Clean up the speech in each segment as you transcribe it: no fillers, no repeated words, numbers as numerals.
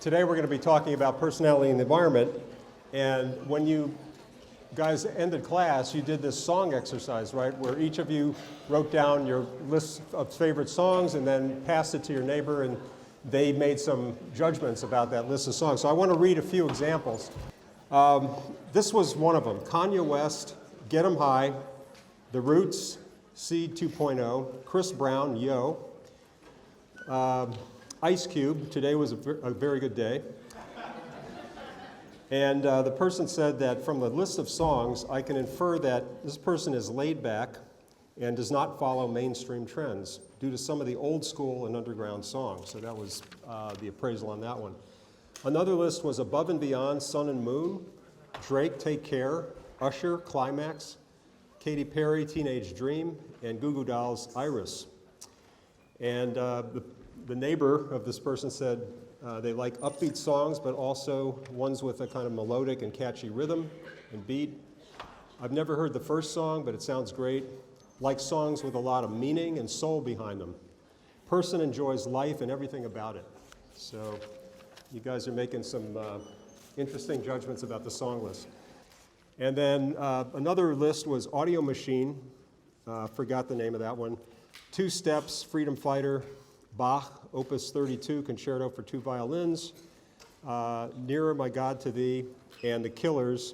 Today we're going to be talking about personality and the environment. And when you guys ended class, you did this song exercise, right? Where each of you wrote down your list of favorite songs and then passed it to your neighbor, and they made some judgments about that list of songs. So I want to read a few examples. This was one of them. Kanye West, Get 'Em High, The Roots, Seed 2.0, Chris Brown, Yo, Ice Cube, Today Was a Very Good Day. And the person said that from the list of songs, I can infer that this person is laid back and does not follow mainstream trends due to some of the old school and underground songs. So that was the appraisal on that one. Another list was Above and Beyond, Sun and Moon, Drake, Take Care, Usher, Climax, Katy Perry, Teenage Dream, and Goo Goo Dolls, Iris. And the neighbor of this person said they like upbeat songs, but also ones with a kind of melodic and catchy rhythm and beat. I've never heard the first song, but it sounds great. Like songs with a lot of meaning and soul behind them. Person enjoys life and everything about it. So you guys are making some interesting judgments about the song list. And then another list was Audio Machine, forgot the name of that one. Two Steps, Freedom Fighter, Bach, Opus 32, Concerto for Two Violins, Nearer My God to Thee, and The Killers.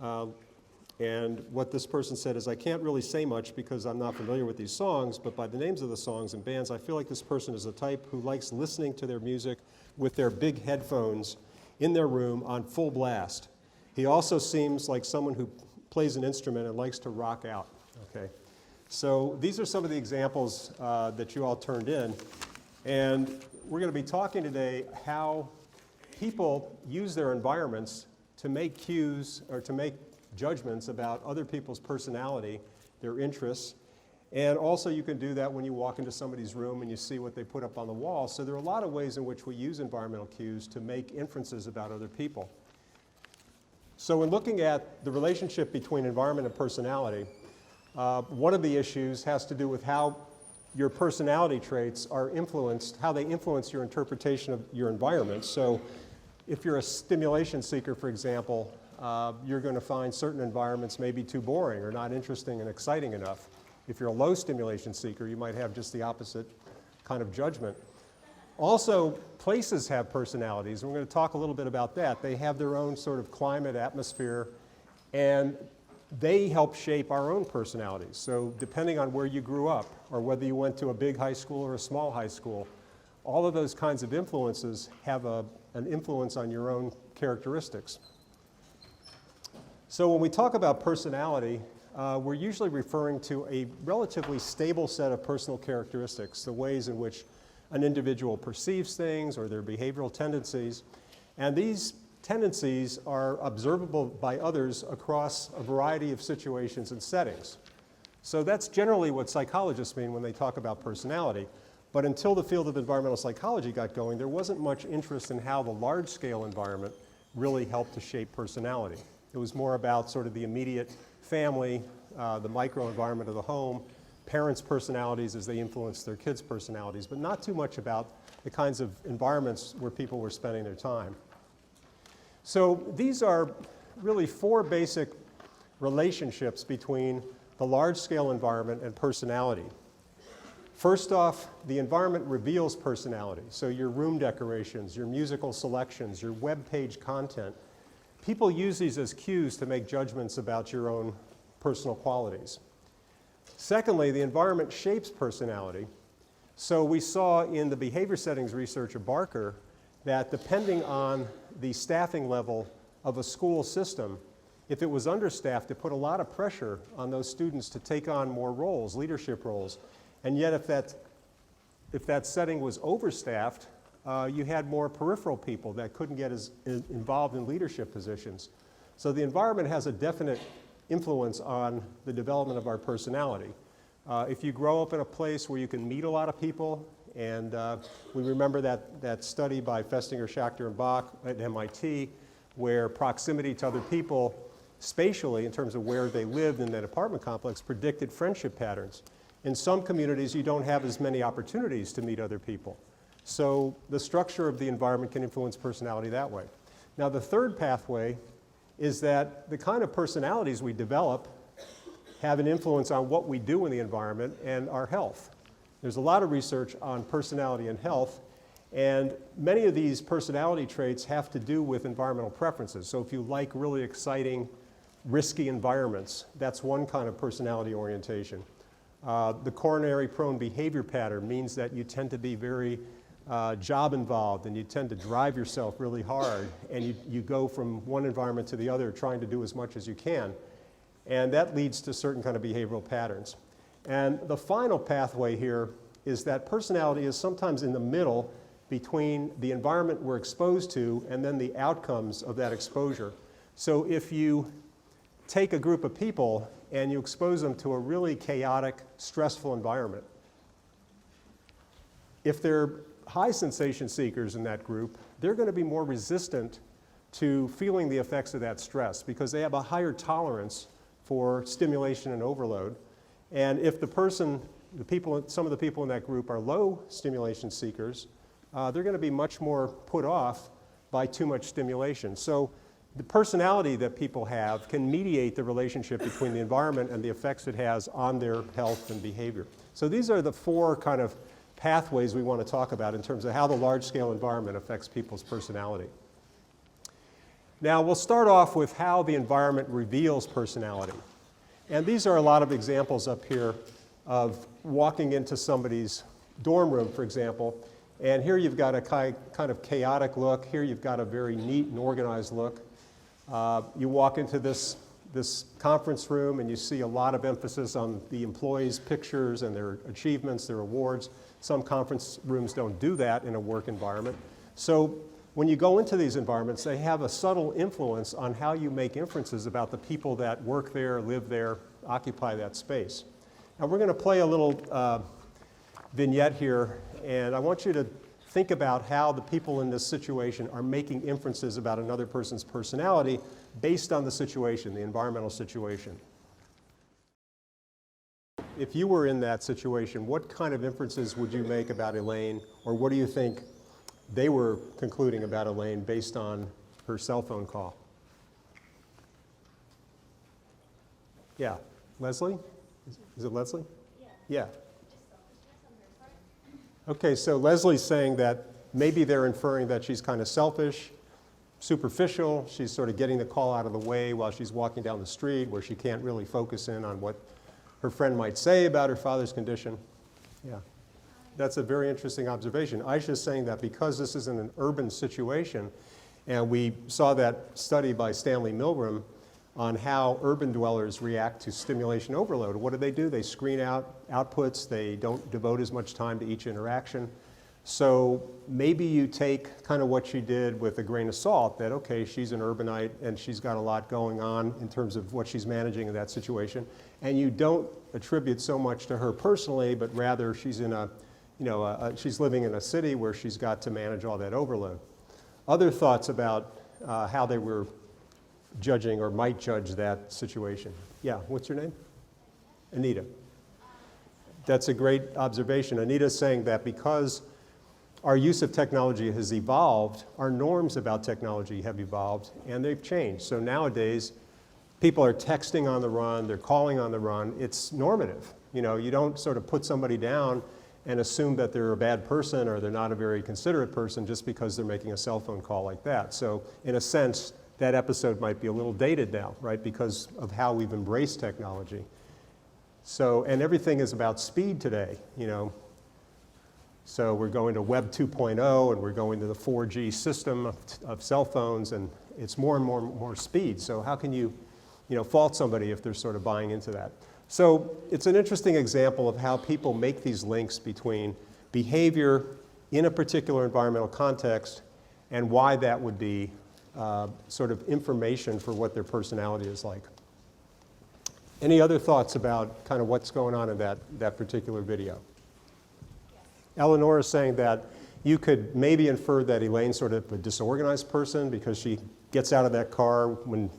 And what this person said is, I can't really say much because I'm not familiar with these songs, but by the names of the songs and bands, I feel like this person is the type who likes listening to their music with their big headphones in their room on full blast. He also seems like someone who plays an instrument and likes to rock out. Okay, so these are some of the examples that you all turned in. And we're going to be talking today how people use their environments to make cues or to make judgments about other people's personality, their interests. And also you can do that when you walk into somebody's room and you see what they put up on the wall. So there are a lot of ways in which we use environmental cues to make inferences about other people. So when looking at the relationship between environment and personality, one of the issues has to do with how your personality traits are influenced, how they influence your interpretation of your environment. So if you're a stimulation seeker, for example, you're going to find certain environments may be too boring or not interesting and exciting enough. If you're a low stimulation seeker, you might have just the opposite kind of judgment. Also, places have personalities, and we're going to talk a little bit about that. They have their own sort of climate, atmosphere, and they help shape our own personalities. So depending on where you grew up, or whether you went to a big high school or a small high school, all of those kinds of influences have an influence on your own characteristics. So when we talk about personality, we're usually referring to a relatively stable set of personal characteristics, the ways in which an individual perceives things or their behavioral tendencies. And these tendencies are observable by others across a variety of situations and settings. So that's generally what psychologists mean when they talk about personality. But until the field of environmental psychology got going, there wasn't much interest in how the large-scale environment really helped to shape personality. It was more about sort of the immediate family, the microenvironment of the home, parents' personalities as they influenced their kids' personalities, but not too much about the kinds of environments where people were spending their time. So these are really four basic relationships between the large-scale environment and personality. First off, the environment reveals personality. So your room decorations, your musical selections, your web page content. People use these as cues to make judgments about your own personal qualities. Secondly, the environment shapes personality. So we saw in the behavior settings research of Barker that depending on the staffing level of a school system, if it was understaffed, it put a lot of pressure on those students to take on more roles, leadership roles. And yet if that setting was overstaffed, you had more peripheral people that couldn't get as involved in leadership positions. So the environment has a definite influence on the development of our personality. If you grow up in a place where you can meet a lot of people, and we remember that study by Festinger, Schachter, and Bach at MIT, where proximity to other people spatially, in terms of where they lived in that apartment complex, predicted friendship patterns. In some communities, you don't have as many opportunities to meet other people. So the structure of the environment can influence personality that way. Now the third pathway is that the kind of personalities we develop have an influence on what we do in the environment and our health. There's a lot of research on personality and health, and many of these personality traits have to do with environmental preferences. So if you like really exciting, risky environments, that's one kind of personality orientation. The coronary prone behavior pattern means that you tend to be very job involved, and you tend to drive yourself really hard, and you go from one environment to the other trying to do as much as you can. And that leads to certain kind of behavioral patterns. And the final pathway here is that personality is sometimes in the middle between the environment we're exposed to and then the outcomes of that exposure. So if you take a group of people and you expose them to a really chaotic, stressful environment, if they're high sensation seekers in that group, they're going to be more resistant to feeling the effects of that stress because they have a higher tolerance for stimulation and overload. And if some of the people in that group are low stimulation seekers, they're going to be much more put off by too much stimulation. So the personality that people have can mediate the relationship between the environment and the effects it has on their health and behavior. So these are the four kind of pathways we want to talk about in terms of how the large-scale environment affects people's personality. Now, we'll start off with how the environment reveals personality. And these are a lot of examples up here of walking into somebody's dorm room, for example. And here you've got a kind of chaotic look. Here you've got a very neat and organized look. You walk into this conference room and you see a lot of emphasis on the employees' pictures and their achievements, their awards. Some conference rooms don't do that in a work environment. So when you go into these environments, they have a subtle influence on how you make inferences about the people that work there, live there, occupy that space. Now we're going to play a little vignette here, and I want you to think about how the people in this situation are making inferences about another person's personality based on the situation, the environmental situation. If you were in that situation, what kind of inferences would you make about Elaine, or what do you think they were concluding about Elaine based on her cell phone call? Yeah. Leslie? Is it Leslie? Yeah. Okay, so Leslie's saying that maybe they're inferring that she's kind of selfish, superficial, she's sort of getting the call out of the way while she's walking down the street where she can't really focus in on what her friend might say about her father's condition. Yeah. That's a very interesting observation. Aisha's saying that because this is in an urban situation, and we saw that study by Stanley Milgram on how urban dwellers react to stimulation overload. What do? They screen out outputs. They don't devote as much time to each interaction. So maybe you take kind of what she did with a grain of salt, that, okay, she's an urbanite and she's got a lot going on in terms of what she's managing in that situation, and you don't attribute so much to her personally, but rather she's in she's living in a city where she's got to manage all that overload. Other thoughts about how they were judging or might judge that situation? Yeah, what's your name? Anita. That's a great observation. Anita's saying that because our use of technology has evolved, our norms about technology have evolved, and they've changed. So nowadays, people are texting on the run, they're calling on the run. It's normative. You don't sort of put somebody down and assume that they're a bad person or they're not a very considerate person just because they're making a cell phone call like that. So in a sense, that episode might be a little dated now, right, because of how we've embraced technology. So, and everything is about speed today, So we're going to Web 2.0 and we're going to the 4G system of cell phones, and it's more and more speed. So how can you, fault somebody if they're sort of buying into that? So it's an interesting example of how people make these links between behavior in a particular environmental context and why that would be sort of information for what their personality is like. Any other thoughts about kind of what's going on in that particular video? Eleanor is saying that you could maybe infer that Elaine's sort of a disorganized person because she gets out of that car when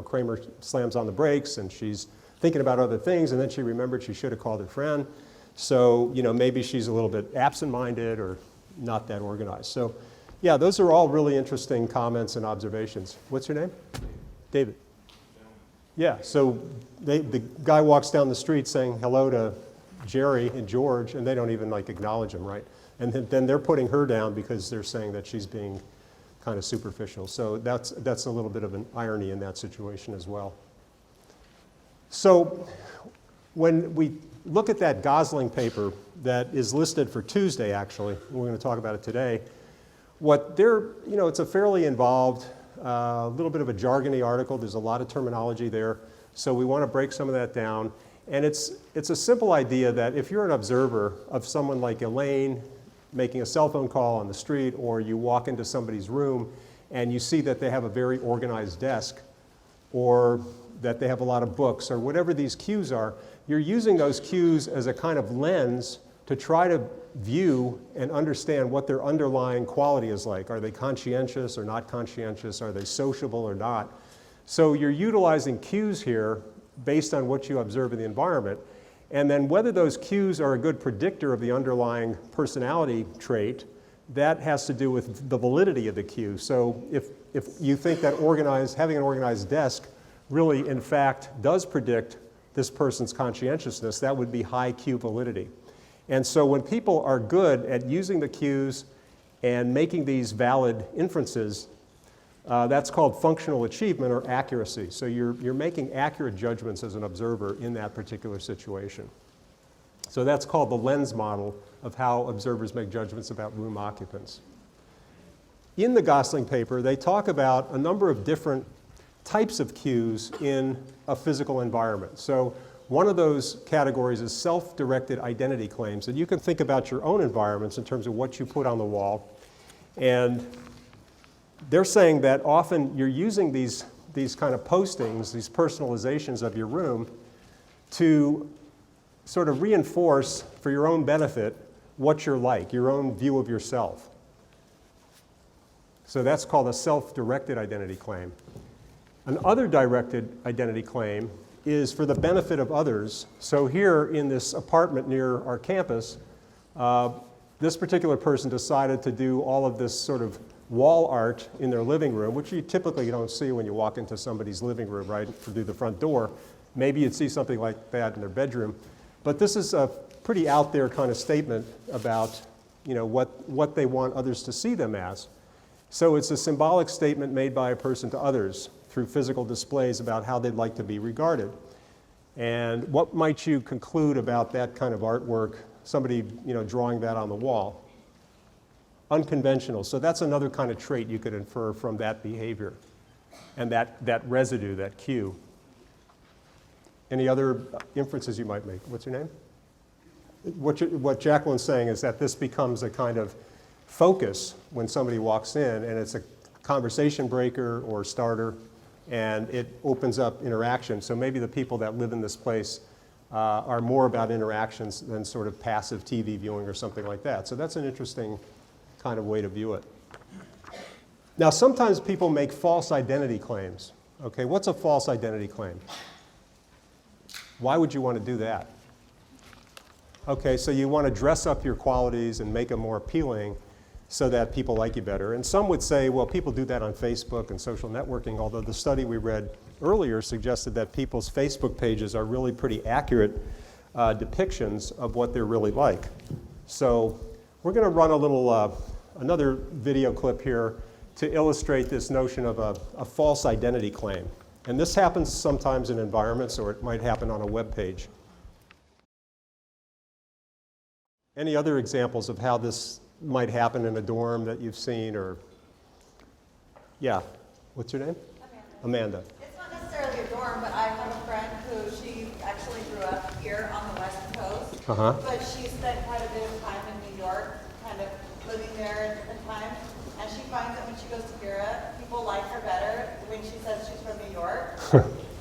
Kramer slams on the brakes and she's thinking about other things, and then she remembered she should have called her friend. So maybe she's a little bit absent-minded or not that organized. So yeah, those are all really interesting comments and observations. What's your name? David. Yeah, so the guy walks down the street saying hello to Jerry and George, and they don't even like acknowledge him, right? And then they're putting her down because they're saying that she's being kind of superficial. So that's a little bit of an irony in that situation as well. So when we look at that Gosling paper that is listed for Tuesday, actually, we're going to talk about it today, it's a fairly involved, little bit of a jargony article. There's a lot of terminology there. So we want to break some of that down. And it's a simple idea that if you're an observer of someone like Elaine making a cell phone call on the street, or you walk into somebody's room and you see that they have a very organized desk, or that they have a lot of books, or whatever these cues are, you're using those cues as a kind of lens to try to view and understand what their underlying quality is like. Are they conscientious or not conscientious? Are they sociable or not? So you're utilizing cues here based on what you observe in the environment. And then whether those cues are a good predictor of the underlying personality trait, that has to do with the validity of the cue. So if you think that having an organized desk really, in fact, does predict this person's conscientiousness, that would be high cue validity. And so when people are good at using the cues and making these valid inferences, that's called functional achievement or accuracy. So you're making accurate judgments as an observer in that particular situation. So that's called the lens model of how observers make judgments about room occupants. In the Gosling paper, they talk about a number of different types of cues in a physical environment. So one of those categories is self-directed identity claims. And you can think about your own environments in terms of what you put on the wall. And they're saying that often you're using these kind of postings, these personalizations of your room, to sort of reinforce, for your own benefit, what you're like, your own view of yourself. So that's called a self-directed identity claim. An other directed identity claim is for the benefit of others. So here in this apartment near our campus, this particular person decided to do all of this sort of wall art in their living room, which you typically don't see when you walk into somebody's living room, right, through the front door. Maybe you'd see something like that in their bedroom. But this is a pretty out there kind of statement about what they want others to see them as. So it's a symbolic statement made by a person to others through physical displays about how they'd like to be regarded. And what might you conclude about that kind of artwork, somebody drawing that on the wall? Unconventional. So that's another kind of trait you could infer from that behavior and that residue, that cue. Any other inferences you might make? What's your name? What Jacqueline's saying is that this becomes a kind of focus when somebody walks in, and it's a conversation breaker or starter, and it opens up interaction. So maybe the people that live in this place are more about interactions than sort of passive TV viewing or something like that. So that's an interesting kind of way to view it. Now, sometimes people make false identity claims. Okay, what's a false identity claim? Why would you want to do that? Okay, so you want to dress up your qualities and make them more appealing so that people like you better. And some would say, well, people do that on Facebook and social networking, although the study we read earlier suggested that people's Facebook pages are really pretty accurate depictions of what they're really like. So we're going to run a little, another video clip here to illustrate this notion of a false identity claim. And this happens sometimes in environments, or it might happen on a web page. Any other examples of how this might happen in a dorm that you've seen, or? Yeah, what's your name? Amanda. It's not necessarily a dorm, but I have a friend who she actually grew up here on the West Coast, but she spent quite a bit of time in New York, kind of living there at times, and she finds that when she goes to Europe, people like her better when she says she's from New York.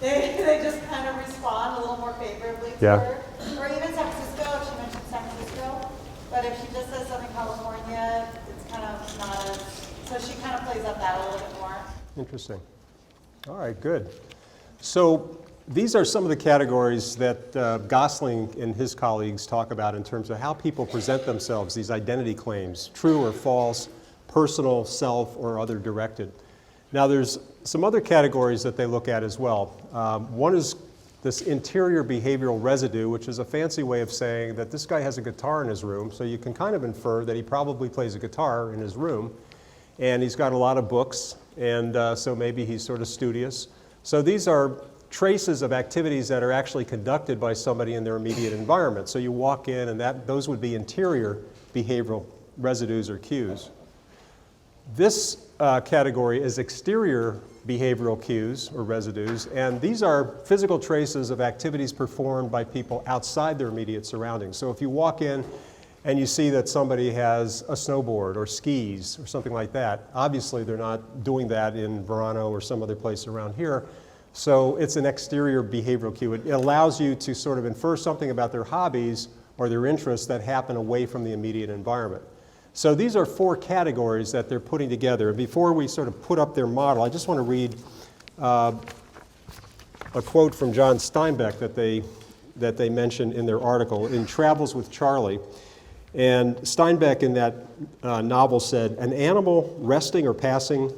They just kind of respond a little more favorably to her. Or even San Francisco, if she mentions San Francisco. But if she just says Southern California, it's kind of not as, so she kind of plays up that a little bit more. Interesting. All right, good. So these are some of the categories that Gosling and his colleagues talk about in terms of how people present themselves, these identity claims, true or false, personal, self, or other directed. Now there's some other categories that they look at as well. One is this interior behavioral residue, which is a fancy way of saying that this guy has a guitar in his room, so you can kind of infer that he probably plays a guitar in his room, and he's got a lot of books, and so maybe he's sort of studious. So these are traces of activities that are actually conducted by somebody in their immediate environment. So you walk in, and those would be interior behavioral residues or cues. This category is exterior behavioral cues or residues, and these are physical traces of activities performed by people outside their immediate surroundings. So if you walk in and you see that somebody has a snowboard or skis or something like that, obviously they're not doing that in Verano or some other place around here. So it's an exterior behavioral cue. It allows you to sort of infer something about their hobbies or their interests that happen away from the immediate environment. So these are 4 categories that they're putting together. And before we sort of put up their model, I just want to read a quote from John Steinbeck that they mentioned in their article in Travels with Charlie. And Steinbeck in that novel said, "An animal resting or passing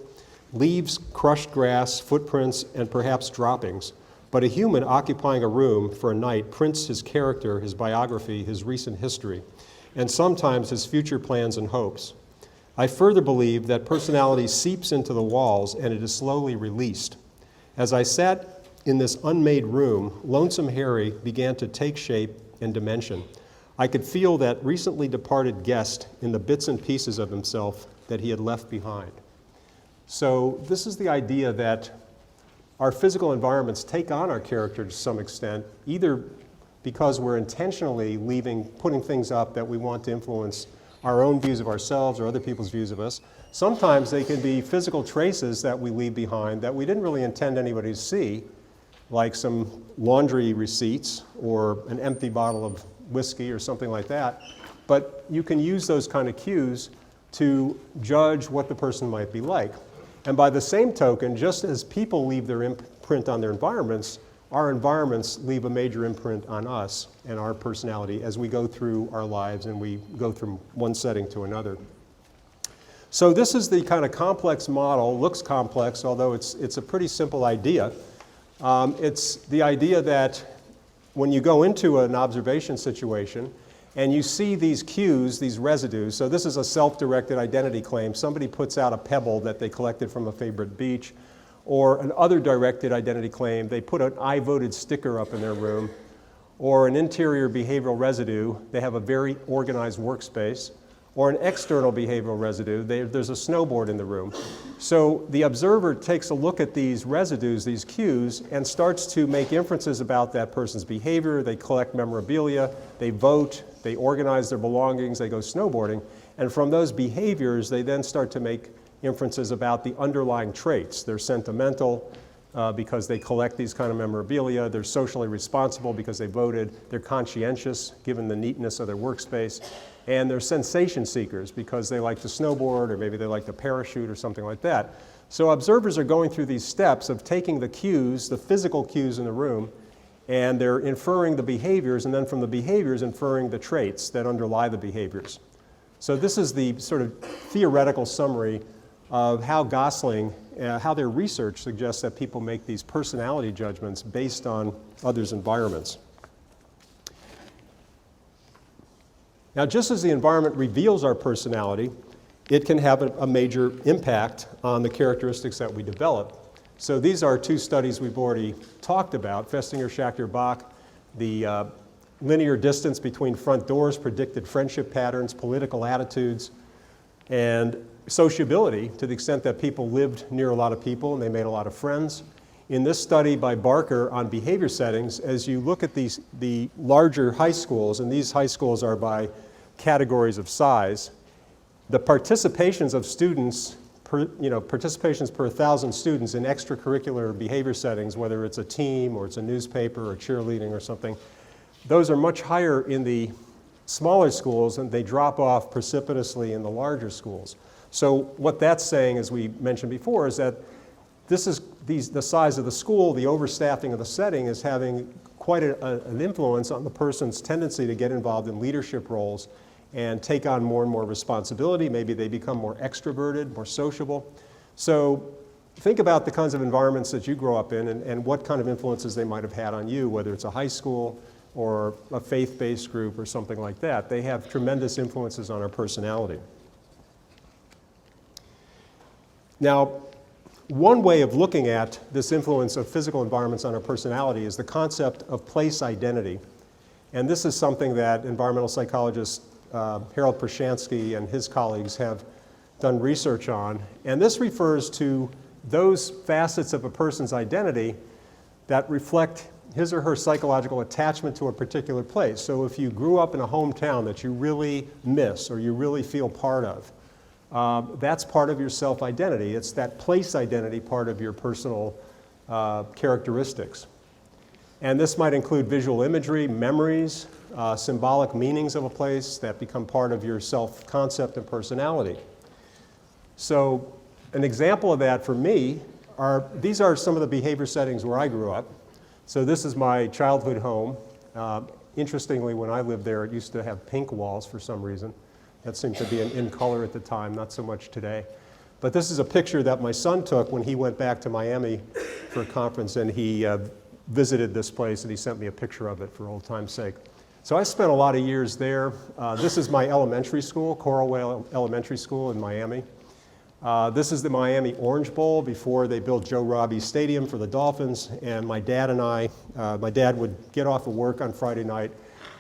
leaves crushed grass, footprints, and perhaps droppings. But a human occupying a room for a night prints his character, his biography, his recent history, and sometimes his future plans and hopes. I further believe that personality seeps into the walls and it is slowly released. As I sat in this unmade room, Lonesome Harry began to take shape and dimension. I could feel that recently departed guest in the bits and pieces of himself that he had left behind." So this is the idea that our physical environments take on our character to some extent, either because we're intentionally putting things up that we want to influence our own views of ourselves or other people's views of us. Sometimes they can be physical traces that we leave behind that we didn't really intend anybody to see, like some laundry receipts or an empty bottle of whiskey or something like that. But you can use those kind of cues to judge what the person might be like. And by the same token, just as people leave their imprint on their environments, our environments leave a major imprint on us and our personality as we go through our lives and we go from one setting to another. So this is the kind of complex model, looks complex, although it's a pretty simple idea. It's the idea that when you go into an observation situation and you see these cues, these residues, so this is a self-directed identity claim. Somebody puts out a pebble that they collected from a favorite beach, or an other directed identity claim, they put an I voted sticker up in their room, or an interior behavioral residue, they have a very organized workspace, or an external behavioral residue, there's a snowboard in the room. So the observer takes a look at these residues, these cues, and starts to make inferences about that person's behavior. They collect memorabilia, they vote, they organize their belongings, they go snowboarding, and from those behaviors, they then start to make inferences about the underlying traits. They're sentimental because they collect these kind of memorabilia. They're socially responsible because they voted. They're conscientious given the neatness of their workspace. And they're sensation seekers because they like to snowboard or maybe they like to parachute or something like that. So observers are going through these steps of taking the cues, the physical cues in the room, and they're inferring the behaviors, and then from the behaviors inferring the traits that underlie the behaviors. So this is the sort of theoretical summary of how Gosling, how their research suggests that people make these personality judgments based on others' environments. Now, just as the environment reveals our personality, it can have a major impact on the characteristics that we develop. So these are 2 studies we've already talked about, Festinger, Schachter, Bach, the linear distance between front doors predicted friendship patterns, political attitudes, and sociability to the extent that people lived near a lot of people and they made a lot of friends. In this study by Barker on behavior settings, as you look at the larger high schools, and these high schools are by categories of size, the participations of students, participations per 1,000 students in extracurricular behavior settings, whether it's a team or it's a newspaper or cheerleading or something, those are much higher in the smaller schools and they drop off precipitously in the larger schools. So what that's saying, as we mentioned before, is that the size of the school, the overstaffing of the setting is having quite an influence on the person's tendency to get involved in leadership roles and take on more and more responsibility. Maybe they become more extroverted, more sociable. So think about the kinds of environments that you grow up in and what kind of influences they might have had on you, whether it's a high school or a faith-based group or something like that. They have tremendous influences on our personality. Now, one way of looking at this influence of physical environments on our personality is the concept of place identity. And this is something that environmental psychologist Harold Pershansky and his colleagues have done research on. And this refers to those facets of a person's identity that reflect his or her psychological attachment to a particular place. So if you grew up in a hometown that you really miss or you really feel part of, that's part of your self-identity. It's that place identity part of your personal characteristics. And this might include visual imagery, memories, symbolic meanings of a place that become part of your self-concept and personality. So an example of that for me these are some of the behavior settings where I grew up. So this is my childhood home. Interestingly, when I lived there, it used to have pink walls for some reason. That seemed to be in color at the time, not so much today. But this is a picture that my son took when he went back to Miami for a conference, and he visited this place, and he sent me a picture of it for old time's sake. So I spent a lot of years there. This is my elementary school, Coralwell Elementary School in Miami. This is the Miami Orange Bowl before they built Joe Robbie Stadium for the Dolphins, and my dad and my dad would get off of work on Friday night,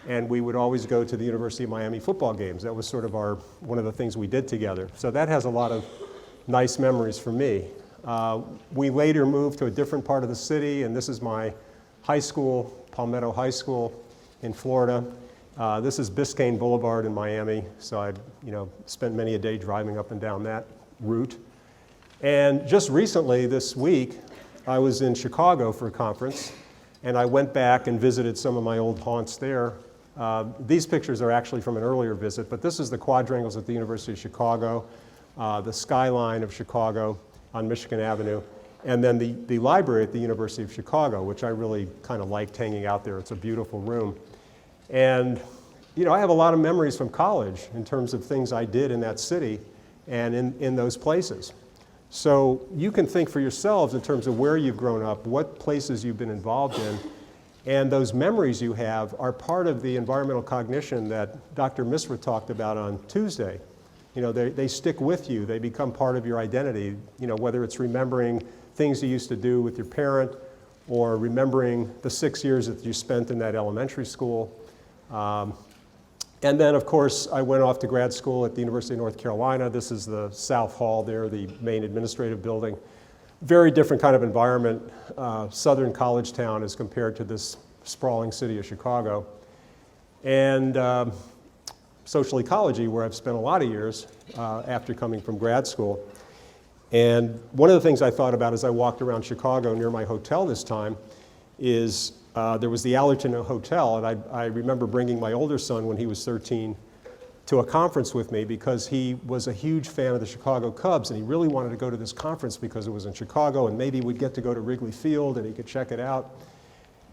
and we would always go to the University of Miami football games. That was sort of one of the things we did together. So that has a lot of nice memories for me. We later moved to a different part of the city, and this is my high school, Palmetto High School in Florida. This is Biscayne Boulevard in Miami, so I spent many a day driving up and down that route. And just recently, this week, I was in Chicago for a conference, and I went back and visited some of my old haunts there. These pictures are actually from an earlier visit, but this is the quadrangles at the University of Chicago, the skyline of Chicago on Michigan Avenue, and then the library at the University of Chicago, which I really kind of liked hanging out there. It's a beautiful room. And I have a lot of memories from college in terms of things I did in that city and in those places. So you can think for yourselves in terms of where you've grown up, what places you've been involved in, and those memories you have are part of the environmental cognition that Dr. Misra talked about on Tuesday. They stick with you, they become part of your identity, whether it's remembering things you used to do with your parent or remembering the 6 years that you spent in that elementary school. And then, of course, I went off to grad school at the University of North Carolina. This is the South Hall there, the main administrative building. Very different kind of environment, southern college town as compared to this sprawling city of Chicago. And social ecology, where I've spent a lot of years after coming from grad school. And one of the things I thought about as I walked around Chicago near my hotel this time is there was the Allerton Hotel, and I remember bringing my older son when he was 13 to a conference with me because he was a huge fan of the Chicago Cubs, and he really wanted to go to this conference because it was in Chicago, and maybe we'd get to go to Wrigley Field and he could check it out.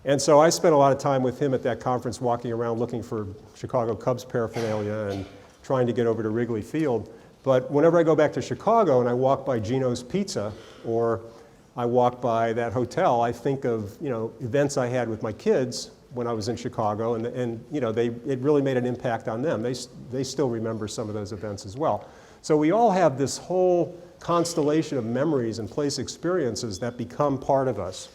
And so I spent a lot of time with him at that conference walking around looking for Chicago Cubs paraphernalia and trying to get over to Wrigley Field. But whenever I go back to Chicago and I walk by Gino's Pizza or I walk by that hotel, I think of events I had with my kids when I was in Chicago, and it really made an impact on them. They still remember some of those events as well. So we all have this whole constellation of memories and place experiences that become part of us.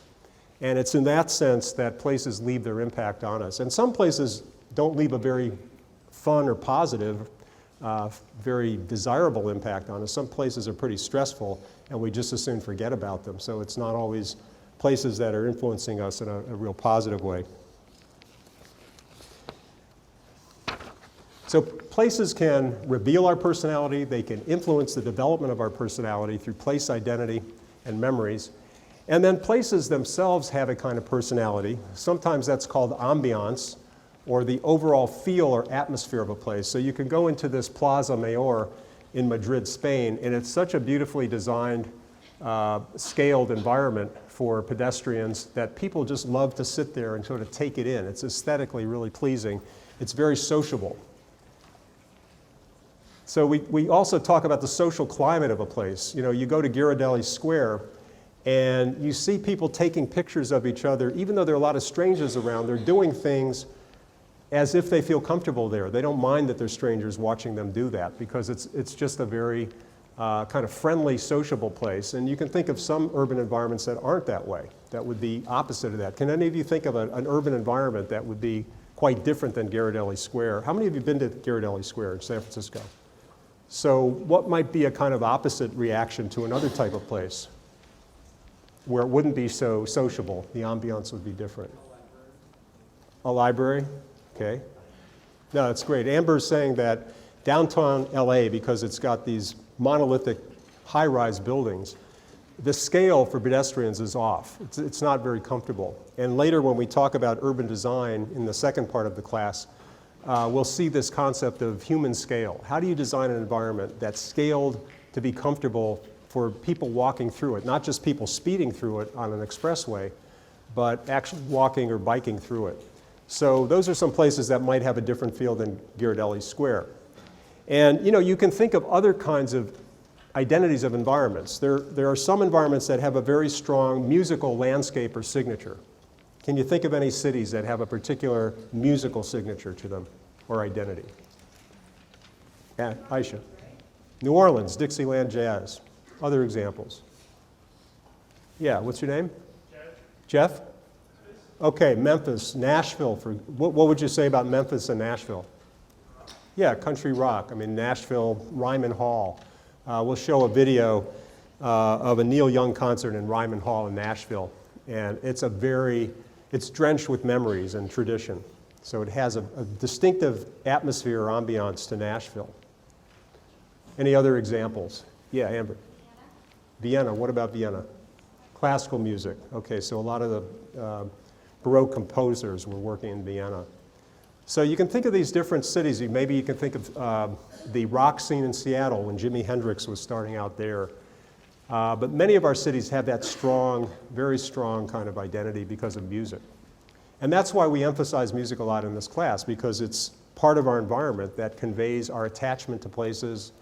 And it's in that sense that places leave their impact on us. And some places don't leave a very fun or positive, very desirable impact on us. Some places are pretty stressful, and we just as soon forget about them. So it's not always places that are influencing us in a real positive way. So places can reveal our personality, they can influence the development of our personality through place identity and memories. And then places themselves have a kind of personality. Sometimes that's called ambiance, or the overall feel or atmosphere of a place. So you can go into this Plaza Mayor in Madrid, Spain, and it's such a beautifully designed scaled environment for pedestrians that people just love to sit there and sort of take it in. It's aesthetically really pleasing. It's very sociable. So we also talk about the social climate of a place. You know, you go to Ghirardelli Square and you see people taking pictures of each other. Even though there are a lot of strangers around, they're doing things as if they feel comfortable there. They don't mind that there's strangers watching them do that because it's just a very kind of friendly, sociable place. And you can think of some urban environments that aren't that way, that would be opposite of that. Can any of you think of an urban environment that would be quite different than Ghirardelli Square? How many of you have been to Ghirardelli Square in San Francisco? So what might be a kind of opposite reaction to another type of place where it wouldn't be so sociable? The ambiance would be different. A library? Okay. No, that's great. Amber's saying that downtown LA, because it's got these monolithic high-rise buildings, the scale for pedestrians is off. It's not very comfortable. And later when we talk about urban design in the second part of the class, we'll see this concept of human scale. How do you design an environment that's scaled to be comfortable for people walking through it, not just people speeding through it on an expressway, but actually walking or biking through it. So those are some places that might have a different feel than Ghirardelli Square. And you know, you can think of other kinds of identities of environments. There are some environments that have a very strong musical landscape or signature. Can you think of any cities that have a particular musical signature to them or identity? Yeah, Aisha. New Orleans, Dixieland Jazz. Other examples? Yeah, what's your name? Jeff? Okay, Memphis, Nashville. What would you say about Memphis and Nashville? Yeah, country rock. I mean, Nashville, Ryman Hall. We'll show a video of a Neil Young concert in Ryman Hall in Nashville. And it's drenched with memories and tradition. So it has a distinctive atmosphere or ambiance to Nashville. Any other examples? Yeah, Amber. Vienna, what about Vienna? Classical music. Okay, so a lot of the Baroque composers were working in Vienna. So you can think of these different cities. Maybe you can think of the rock scene in Seattle when Jimi Hendrix was starting out there. But many of our cities have that strong, very strong kind of identity because of music. And that's why we emphasize music a lot in this class, because it's part of our environment that conveys our attachment to places,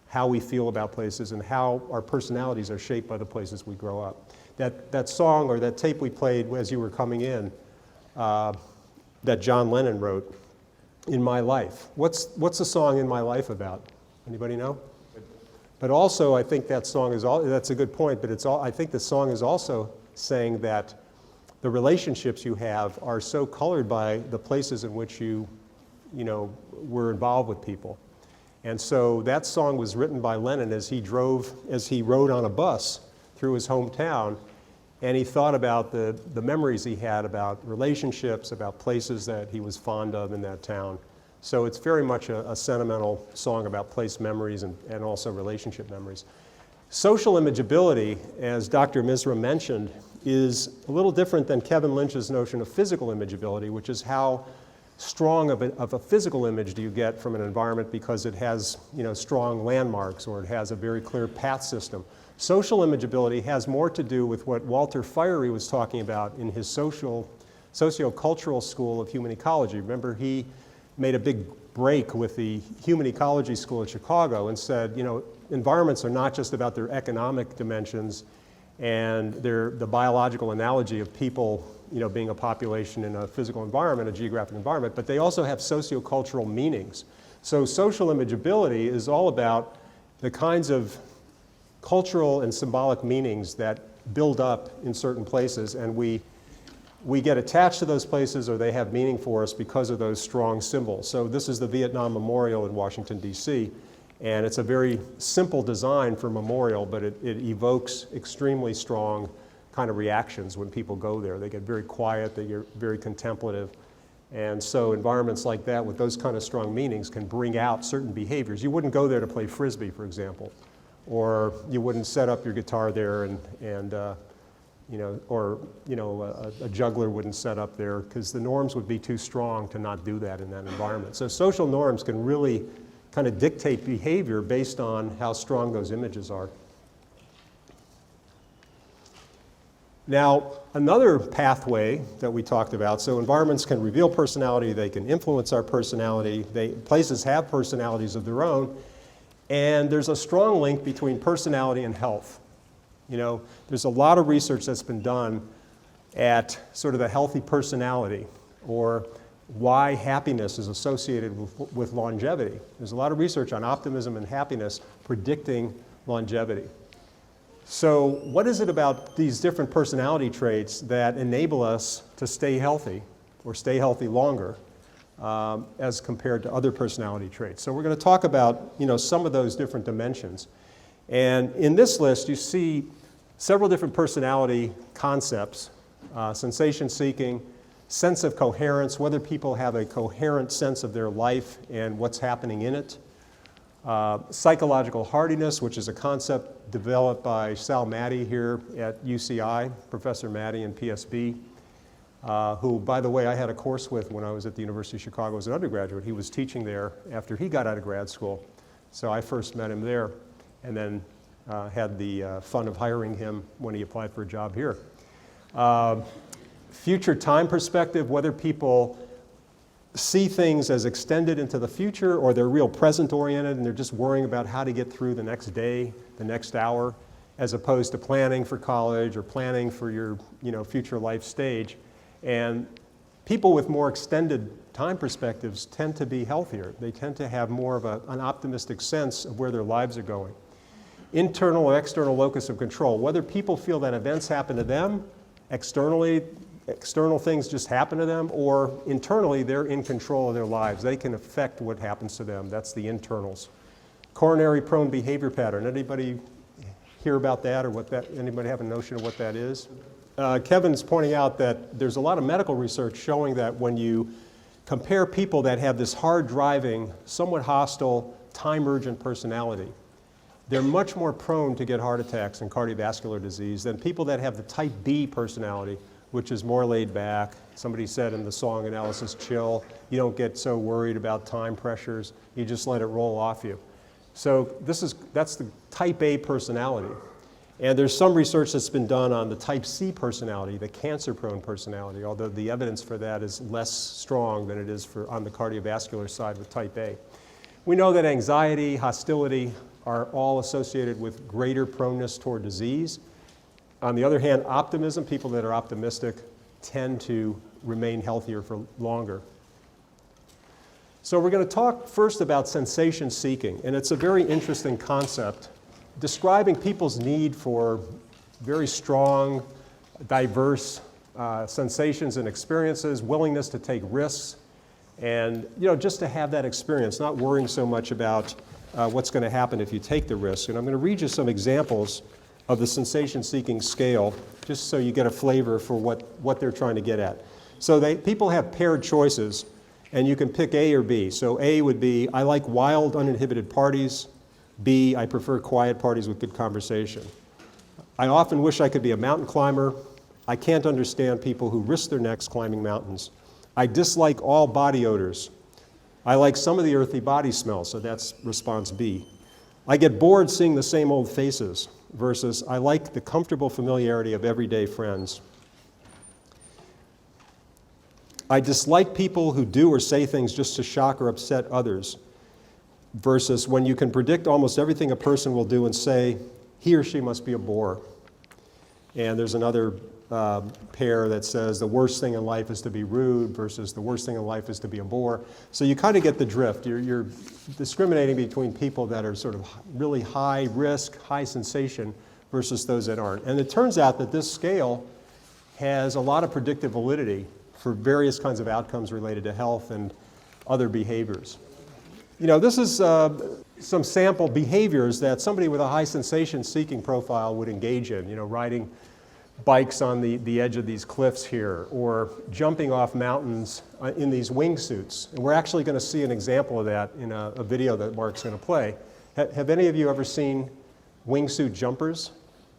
how we feel about places, and how our personalities are shaped by the places we grow up. That song or that tape we played as you were coming in, that John Lennon wrote, In My Life. What's the song In My Life about? Anybody know? But also, I think that song is that's a good point, but I think the song is also saying that the relationships you have are so colored by the places in which you were involved with people. And so that song was written by Lennon as he rode on a bus through his hometown, and he thought about the memories he had about relationships, about places that he was fond of in that town. So it's very much a sentimental song about place memories and also relationship memories. Social imageability, as Dr. Misra mentioned, is a little different than Kevin Lynch's notion of physical imageability, which is how strong of a physical image do you get from an environment because it has strong landmarks or it has a very clear path system. Social imageability has more to do with what Walter Fiery was talking about in his sociocultural school of human ecology. Remember, he made a big break with the human ecology school at Chicago and said, environments are not just about their economic dimensions and the biological analogy of people being a population in a physical environment, a geographic environment, but they also have sociocultural meanings. So social imageability is all about the kinds of cultural and symbolic meanings that build up in certain places, and we get attached to those places or they have meaning for us because of those strong symbols. So this is the Vietnam Memorial in Washington, D.C., and it's a very simple design for a memorial, but it evokes extremely strong kind of reactions when people go there. They get very quiet, they get very contemplative, and so environments like that with those kind of strong meanings can bring out certain behaviors. You wouldn't go there to play Frisbee, for example, or you wouldn't set up your guitar there a juggler wouldn't set up there because the norms would be too strong to not do that in that environment. So social norms can really kind of dictate behavior based on how strong those images are. Now, another pathway that we talked about, so environments can reveal personality, they can influence our personality, places have personalities of their own, and there's a strong link between personality and health. You know, there's a lot of research that's been done at sort of the healthy personality, or why happiness is associated with longevity. There's a lot of research on optimism and happiness predicting longevity. So what is it about these different personality traits that enable us to stay healthy or stay healthy longer as compared to other personality traits? So we're going to talk about, you know, some of those different dimensions. And in this list, you see several different personality concepts: sensation seeking, sense of coherence, whether people have a coherent sense of their life and what's happening in it. Psychological hardiness, which is a concept developed by Sal Maddie here at UCI, Professor Maddie in PSB, who, by the way, I had a course with when I was at the University of Chicago as an undergraduate. He was teaching there after he got out of grad school. So I first met him there, and then had the fun of hiring him when he applied for a job here. Future time perspective, whether people see things as extended into the future or they're real present oriented and they're just worrying about how to get through the next day, the next hour, as opposed to planning for college or planning for your, you know, future life stage. And people with more extended time perspectives tend to be healthier. They tend to have more of an optimistic sense of where their lives are going. Internal or external locus of control, whether people feel that events happen to them externally, external things just happen to them, or internally they're in control of their lives. They can affect what happens to them. That's the internals. Coronary prone behavior pattern. Anybody hear about that, or what that? Anybody have a notion of what that is? Kevin's pointing out that there's a lot of medical research showing that when you compare people that have this hard driving, somewhat hostile, time urgent personality, they're much more prone to get heart attacks and cardiovascular disease than people that have the type B personality, which is more laid back. Somebody said in the song analysis, chill. You don't get so worried about time pressures. You just let it roll off you. So that's the type A personality. And there's some research that's been done on the type C personality, the cancer-prone personality, although the evidence for that is less strong than it is on the cardiovascular side with type A. We know that anxiety, hostility are all associated with greater proneness toward disease. On the other hand, optimism, people that are optimistic tend to remain healthier for longer. So we're going to talk first about sensation seeking, and it's a very interesting concept, describing people's need for very strong, diverse sensations and experiences, willingness to take risks, and just to have that experience, not worrying so much about what's going to happen if you take the risk. And I'm going to read you some examples of the sensation-seeking scale, just so you get a flavor for what they're trying to get at. So people have paired choices, and you can pick A or B. So A would be, I like wild, uninhibited parties. B, I prefer quiet parties with good conversation. I often wish I could be a mountain climber. I can't understand people who risk their necks climbing mountains. I dislike all body odors. I like some of the earthy body smells, so that's response B. I get bored seeing the same old faces, versus I like the comfortable familiarity of everyday friends. I dislike people who do or say things just to shock or upset others, versus when you can predict almost everything a person will do and say, he or she must be a bore. And there's another pair that says the worst thing in life is to be rude versus the worst thing in life is to be a bore. So you kind of get the drift. You're discriminating between people that are sort of really high risk, high sensation versus those that aren't. And it turns out that this scale has a lot of predictive validity for various kinds of outcomes related to health and other behaviors. This is some sample behaviors that somebody with a high sensation-seeking profile would engage in, riding bikes on the edge of these cliffs here, or jumping off mountains in these wingsuits. And we're actually going to see an example of that in a video that Mark's going to play. Have any of you ever seen wingsuit jumpers?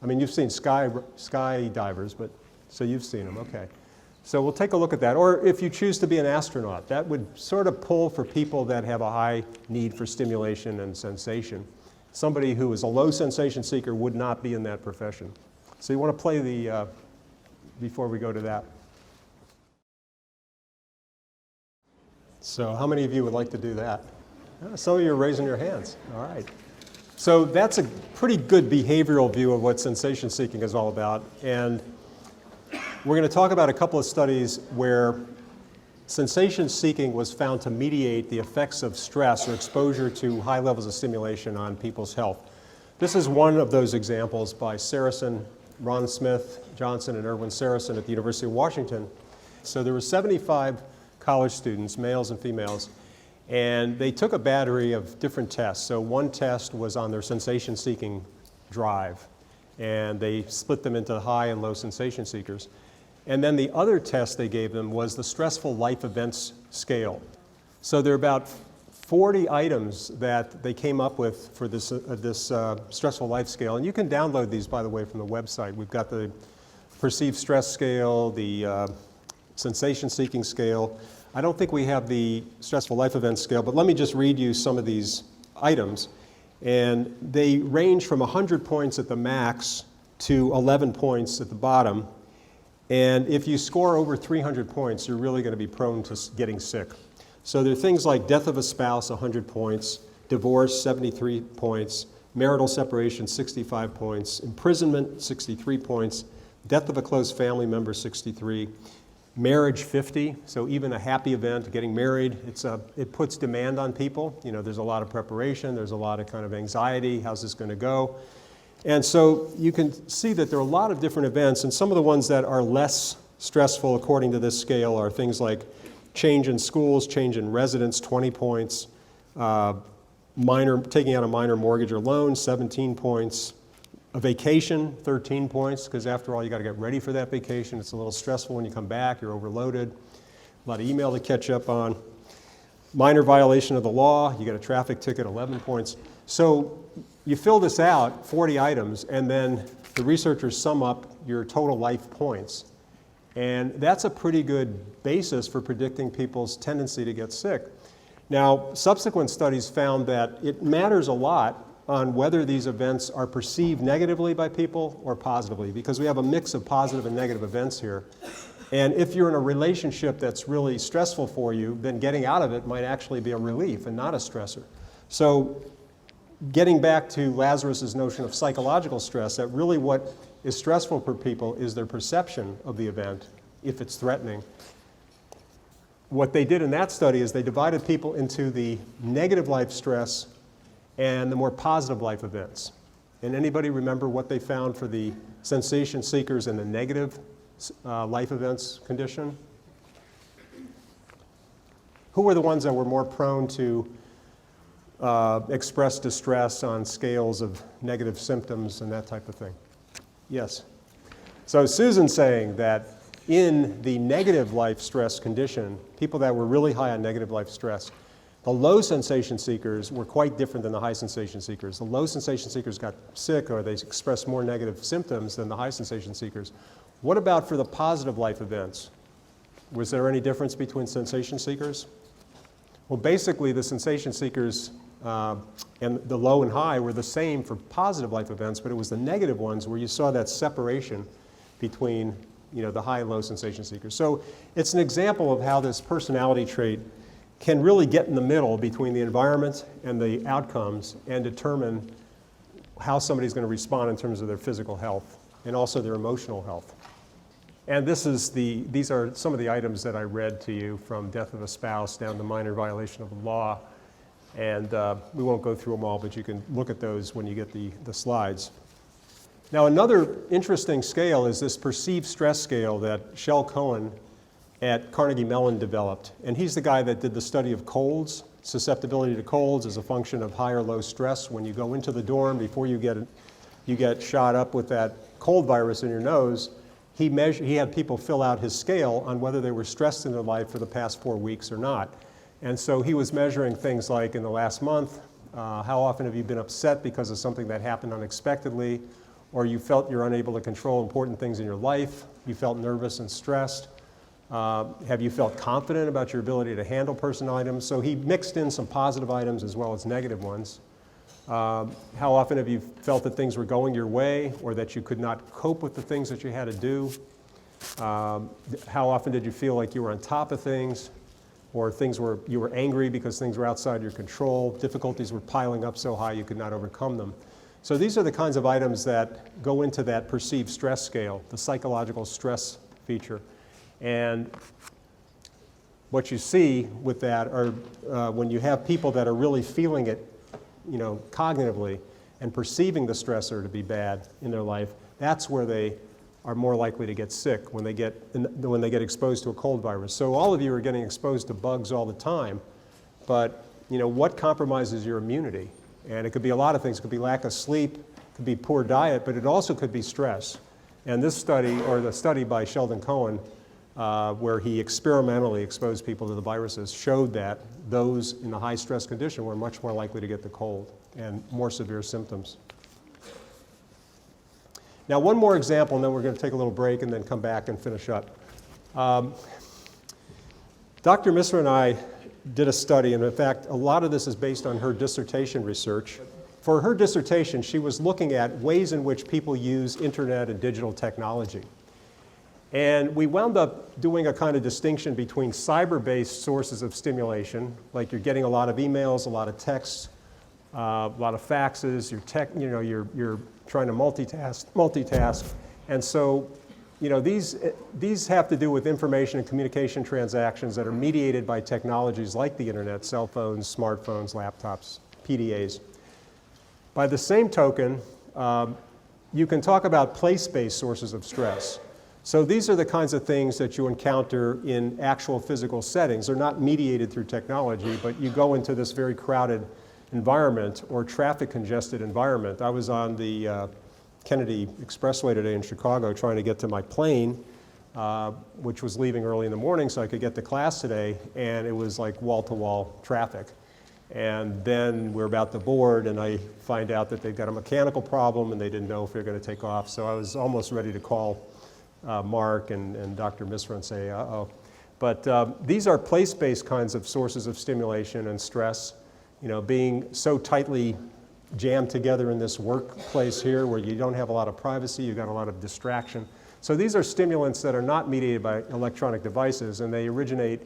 I mean, you've seen skydivers, but so you've seen them, okay. So we'll take a look at that. Or if you choose to be an astronaut, that would sort of pull for people that have a high need for stimulation and sensation. Somebody who is a low sensation seeker would not be in that profession. So you want to play the before we go to that? So how many of you would like to do that? Some of you are raising your hands. All right. So that's a pretty good behavioral view of what sensation seeking is all about. And we're going to talk about a couple of studies where sensation seeking was found to mediate the effects of stress or exposure to high levels of stimulation on people's health. This is one of those examples by Saracen, Ron Smith, Johnson, and Erwin Saracen at the University of Washington. So there were 75 college students, males and females, and they took a battery of different tests. So one test was on their sensation-seeking drive, and they split them into high and low sensation seekers. And then the other test they gave them was the stressful life events scale. So there are about 40 items that they came up with for this stressful life scale. And you can download these, by the way, from the website. We've got the perceived stress scale, the sensation-seeking scale. I don't think we have the stressful life events scale, but let me just read you some of these items. And they range from 100 points at the max to 11 points at the bottom. And if you score over 300 points, you're really going to be prone to getting sick. So there are things like death of a spouse, 100 points, divorce, 73 points, marital separation, 65 points, imprisonment, 63 points, death of a close family member, 63, marriage, 50. So even a happy event, getting married, it puts demand on people. You know, there's a lot of preparation, there's a lot of kind of anxiety, how's this going to go? And so you can see that there are a lot of different events, and some of the ones that are less stressful according to this scale are things like change in schools, change in residence, 20 points, taking out a minor mortgage or loan, 17 points, a vacation, 13 points, because after all, you got to get ready for that vacation. It's a little stressful when you come back, you're overloaded, a lot of email to catch up on. Minor violation of the law, you get a traffic ticket, 11 points. So you fill this out, 40 items, and then the researchers sum up your total life points. And that's a pretty good basis for predicting people's tendency to get sick. Now, subsequent studies found that it matters a lot on whether these events are perceived negatively by people or positively, because we have a mix of positive and negative events here. And if you're in a relationship that's really stressful for you, then getting out of it might actually be a relief and not a stressor. So getting back to Lazarus's notion of psychological stress, that really what is stressful for people is their perception of the event, if it's threatening. What they did in that study is they divided people into the negative life stress and the more positive life events. And anybody remember what they found for the sensation seekers and the negative life events condition? Who were the ones that were more prone to express distress on scales of negative symptoms and that type of thing? Yes. So Susan's saying that in the negative life stress condition, people that were really high on negative life stress, the low sensation seekers were quite different than the high sensation seekers. The low sensation seekers got sick, or they expressed more negative symptoms than the high sensation seekers. What about for the positive life events? Was there any difference between sensation seekers? Well, basically the sensation seekers and the low and high were the same for positive life events, but it was the negative ones where you saw that separation between the high and low sensation seekers. So it's an example of how this personality trait can really get in the middle between the environment and the outcomes and determine how somebody's going to respond in terms of their physical health and also their emotional health. And these are some of the items that I read to you, from death of a spouse down to minor violation of the law. And we won't go through them all, but you can look at those when you get the slides. Now, another interesting scale is this perceived stress scale that Shel Cohen at Carnegie Mellon developed. And he's the guy that did the study of colds. Susceptibility to colds is a function of high or low stress. When you go into the dorm, before you get shot up with that cold virus in your nose, he had people fill out his scale on whether they were stressed in their life for the past 4 weeks or not. And so he was measuring things like, in the last month, how often have you been upset because of something that happened unexpectedly, or you felt you're unable to control important things in your life, you felt nervous and stressed, have you felt confident about your ability to handle personal items? So he mixed in some positive items as well as negative ones. How often have you felt that things were going your way or that you could not cope with the things that you had to do? How often did you feel like you were on top of things, or you were angry because things were outside your control, difficulties were piling up so high you could not overcome them. So these are the kinds of items that go into that perceived stress scale, the psychological stress feature. And what you see with that are when you have people that are really feeling it, cognitively and perceiving the stressor to be bad in their life, that's where they are more likely to get sick when they get exposed to a cold virus. So all of you are getting exposed to bugs all the time, but what compromises your immunity? And it could be a lot of things. It could be lack of sleep, it could be poor diet, but it also could be stress. And this study, or the study by Sheldon Cohen, where he experimentally exposed people to the viruses, showed that those in a high stress condition were much more likely to get the cold and more severe symptoms. Now, one more example, and then we're going to take a little break and then come back and finish up. Dr. Misra and I did a study, and in fact, a lot of this is based on her dissertation research. For her dissertation, she was looking at ways in which people use internet and digital technology. And we wound up doing a kind of distinction between cyber-based sources of stimulation, like you're getting a lot of emails, a lot of texts, a lot of faxes, you're trying to multitask. And so, these have to do with information and communication transactions that are mediated by technologies like the internet, cell phones, smartphones, laptops, PDAs. By the same token, you can talk about place-based sources of stress. So these are the kinds of things that you encounter in actual physical settings. They're not mediated through technology, but you go into this very crowded environment or traffic congested environment. I was on the Kennedy Expressway today in Chicago trying to get to my plane, which was leaving early in the morning so I could get to class today, and it was like wall-to-wall traffic. And then we're about to board, and I find out that they've got a mechanical problem and they didn't know if they're going to take off. So I was almost ready to call Mark and Dr. Misra and say, uh-oh. But these are place-based kinds of sources of stimulation and stress. Being so tightly jammed together in this workplace here where you don't have a lot of privacy, you've got a lot of distraction. So these are stimulants that are not mediated by electronic devices, and they originate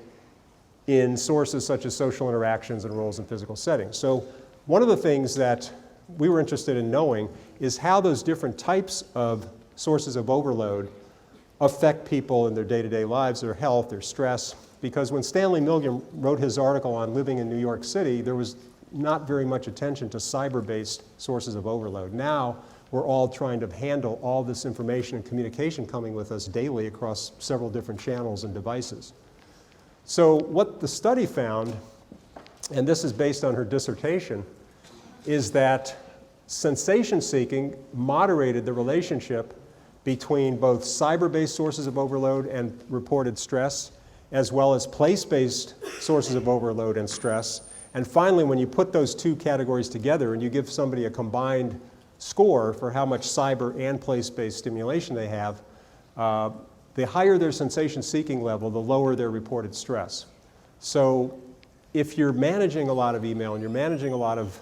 in sources such as social interactions and roles in physical settings. So one of the things that we were interested in knowing is how those different types of sources of overload affect people in their day-to-day lives, their health, their stress. Because when Stanley Milgram wrote his article on living in New York City, there was not very much attention to cyber-based sources of overload. Now, we're all trying to handle all this information and communication coming with us daily across several different channels and devices. So what the study found, and this is based on her dissertation, is that sensation seeking moderated the relationship between both cyber-based sources of overload and reported stress, as well as place-based sources of overload and stress. And finally, when you put those two categories together and you give somebody a combined score for how much cyber and place-based stimulation they have, the higher their sensation-seeking level, the lower their reported stress. So if you're managing a lot of email and you're managing a lot of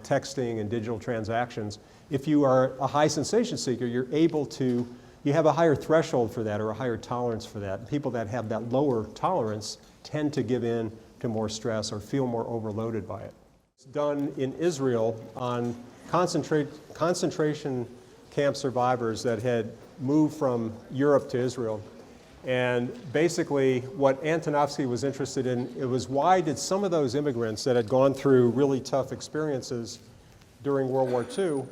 texting and digital transactions, if you are a high sensation seeker, you have a higher threshold for that or a higher tolerance for that. People that have that lower tolerance tend to give in to more stress or feel more overloaded by it. It's done in Israel on concentration camp survivors that had moved from Europe to Israel. And basically what Antonovsky was interested in, it was why did some of those immigrants that had gone through really tough experiences during World War II,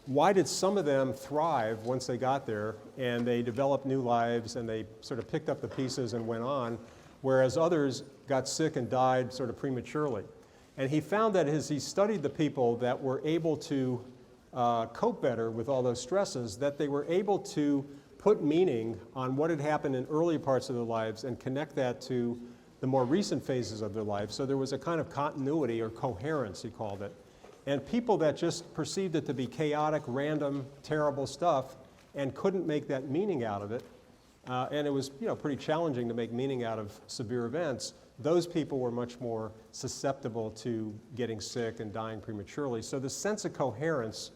why did some of them thrive once they got there and they developed new lives and they sort of picked up the pieces and went on, whereas others got sick and died sort of prematurely. And he found that as he studied the people that were able to cope better with all those stresses, that they were able to put meaning on what had happened in early parts of their lives and connect that to the more recent phases of their life. So there was a kind of continuity or coherence, he called it. And people that just perceived it to be chaotic, random, terrible stuff and couldn't make that meaning out of it, and it was pretty challenging to make meaning out of severe events, those people were much more susceptible to getting sick and dying prematurely. So the sense of coherence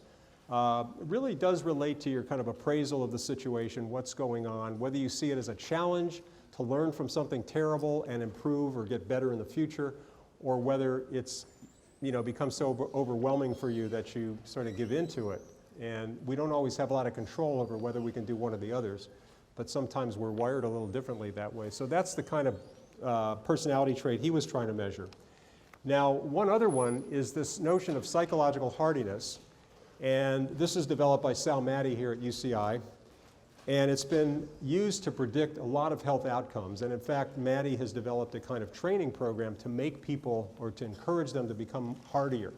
really does relate to your kind of appraisal of the situation, what's going on, whether you see it as a challenge to learn from something terrible and improve or get better in the future, or whether it's, you know, becomes so overwhelming for you that you sort of give into it. And we don't always have a lot of control over whether we can do one or the others, but sometimes we're wired a little differently that way. So that's the kind of personality trait he was trying to measure. Now, one other one is this notion of psychological hardiness, and this is developed by Sal Maddie here at UCI, and it's been used to predict a lot of health outcomes. And in fact, Maddie has developed a kind of training program to make people, or to encourage them to become hardier.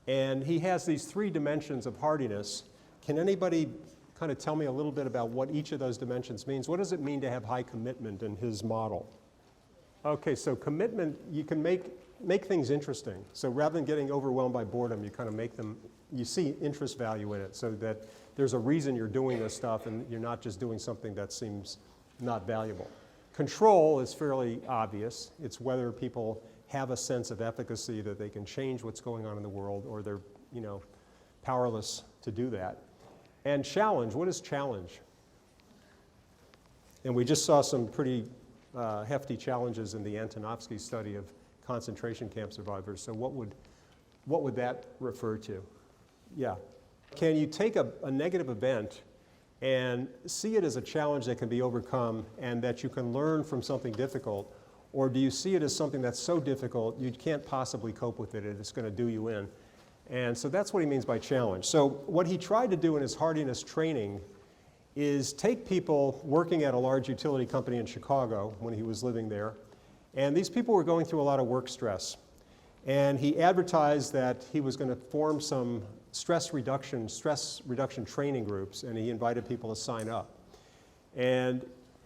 And he has these 3 dimensions of hardiness. Can anybody kind of tell me a little bit about what each of those dimensions means? What does it mean to have high commitment in his model? Okay, so commitment, you can make things interesting. So rather than getting overwhelmed by boredom, you kind of make them, you see interest value in it, so that there's a reason you're doing this stuff and you're not just doing something that seems not valuable. Control is fairly obvious. It's whether people have a sense of efficacy, that they can change what's going on in the world, or they're, you know, powerless to do that. And challenge, what is challenge? And we just saw some pretty hefty challenges in the Antonovsky study of concentration camp survivors. So what would that refer to? Yeah. Can you take a negative event and see it as a challenge that can be overcome and that you can learn from something difficult? Or do you see it as something that's so difficult you can't possibly cope with it and it's going to do you in? And so that's what he means by challenge. So what he tried to do in his hardiness training is take people working at a large utility company in Chicago when he was living there, and these people were going through a lot of work stress. And he advertised that he was going to form some stress reduction training groups, and he invited people to sign up. And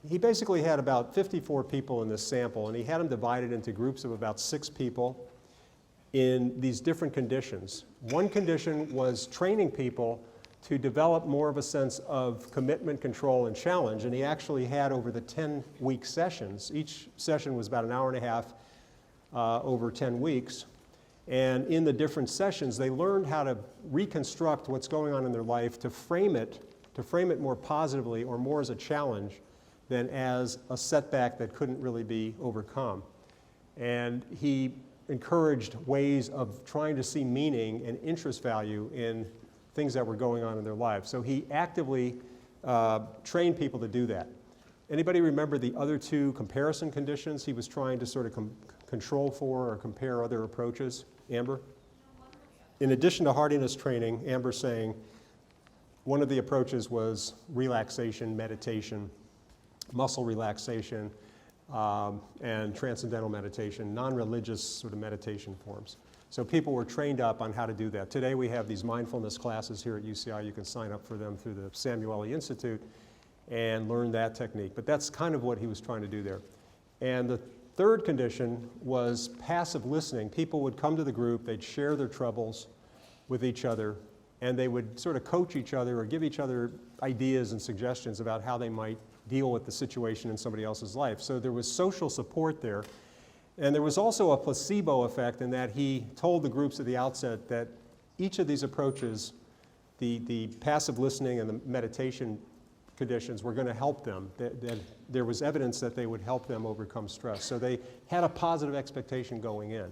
he basically had about 54 people in this sample, and he had them divided into groups of about 6 people in these different conditions. One condition was training people to develop more of a sense of commitment, control, and challenge, and he actually had over the 10-week sessions. Each session was about an hour and a half over 10 weeks, and in the different sessions, they learned how to reconstruct what's going on in their life, to frame it more positively or more as a challenge than as a setback that couldn't really be overcome. And he encouraged ways of trying to see meaning and interest value in things that were going on in their lives. So he actively trained people to do that. Anybody remember the other 2 comparison conditions he was trying to sort of control for or compare other approaches? Amber? In addition to hardiness training, Amber's saying one of the approaches was relaxation, meditation, muscle relaxation, and transcendental meditation, non-religious sort of meditation forms. So people were trained up on how to do that. Today we have these mindfulness classes here at UCI. You can sign up for them through the Samueli Institute and learn that technique. But that's kind of what he was trying to do there. And the 3rd condition was passive listening. People would come to the group, they'd share their troubles with each other, and they would sort of coach each other or give each other ideas and suggestions about how they might deal with the situation in somebody else's life. So there was social support there. And there was also a placebo effect in that he told the groups at the outset that each of these approaches, the passive listening and the meditation conditions, were going to help them. That there was evidence that they would help them overcome stress. So they had a positive expectation going in.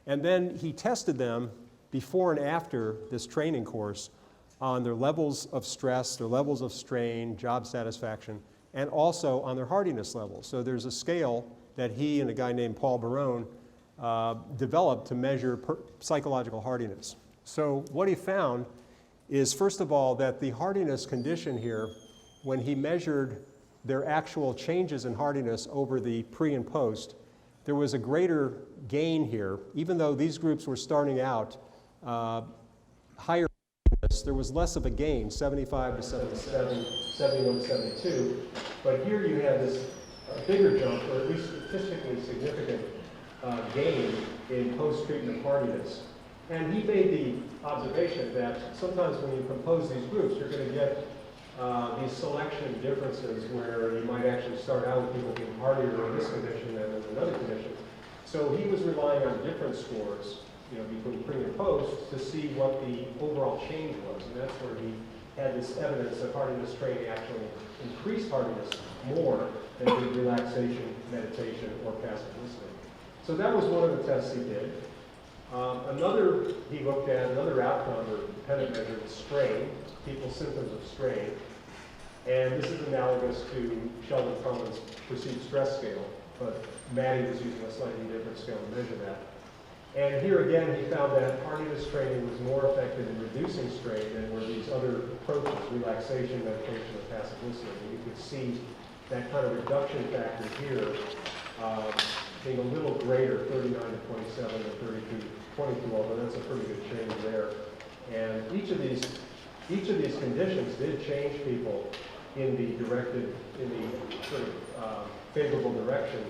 And then he tested them before and after this training course on their levels of stress, their levels of strain, job satisfaction, and also on their hardiness levels. So there's a scale that he and a guy named Paul Barone developed to measure psychological hardiness. So what he found is, first of all, that the hardiness condition here, when he measured their actual changes in hardiness over the pre and post, there was a greater gain here. Even though these groups were starting out higher, there was less of a gain, 75 to 77, 71 to 72. But here you have this bigger jump, or at least statistically significant gain in post-treatment hardiness. And he made the observation that sometimes when you compose these groups, you're going to get these selection differences where you might actually start out with people being hardier in this condition than in another condition. So he was relying on difference scores between pre and post to see what the overall change was. And that's where he had this evidence that hardiness training actually increased hardiness more than did relaxation, meditation, or passive listening. So that was one of the tests he did. Another he looked at, another outcome or dependent measure was strain, people's symptoms of strain. And this is analogous to Sheldon Cronin's perceived stress scale, but Maddie was using a slightly different scale to measure that. And here again, he found that hardiness training was more effective in reducing strain than were these other approaches, relaxation, meditation, and passive listening. And you could see that kind of reduction factor here being a little greater, 39 to 27 and 32 to 22, although that's a pretty good change there. And each of these conditions did change people in the sort of favorable direction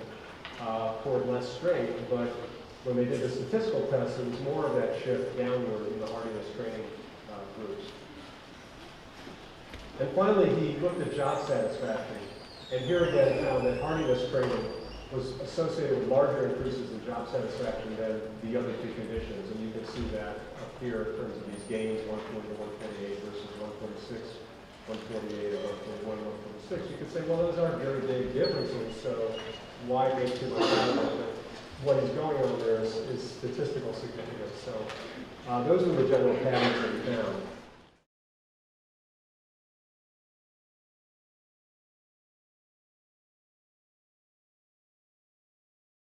toward less strain, but when they did the statistical test, it was more of that shift downward in the hardiness training groups. And finally, he looked at job satisfaction, and here again found that hardiness training was associated with larger increases in job satisfaction than the other two conditions, and you can see that up here in terms of these gains, 140 to 148 versus 146, 148 or 141, 146. You could say, well, those aren't very big differences, so why make too much out of it? What is going on there is statistical significance. So those are the general patterns that we found.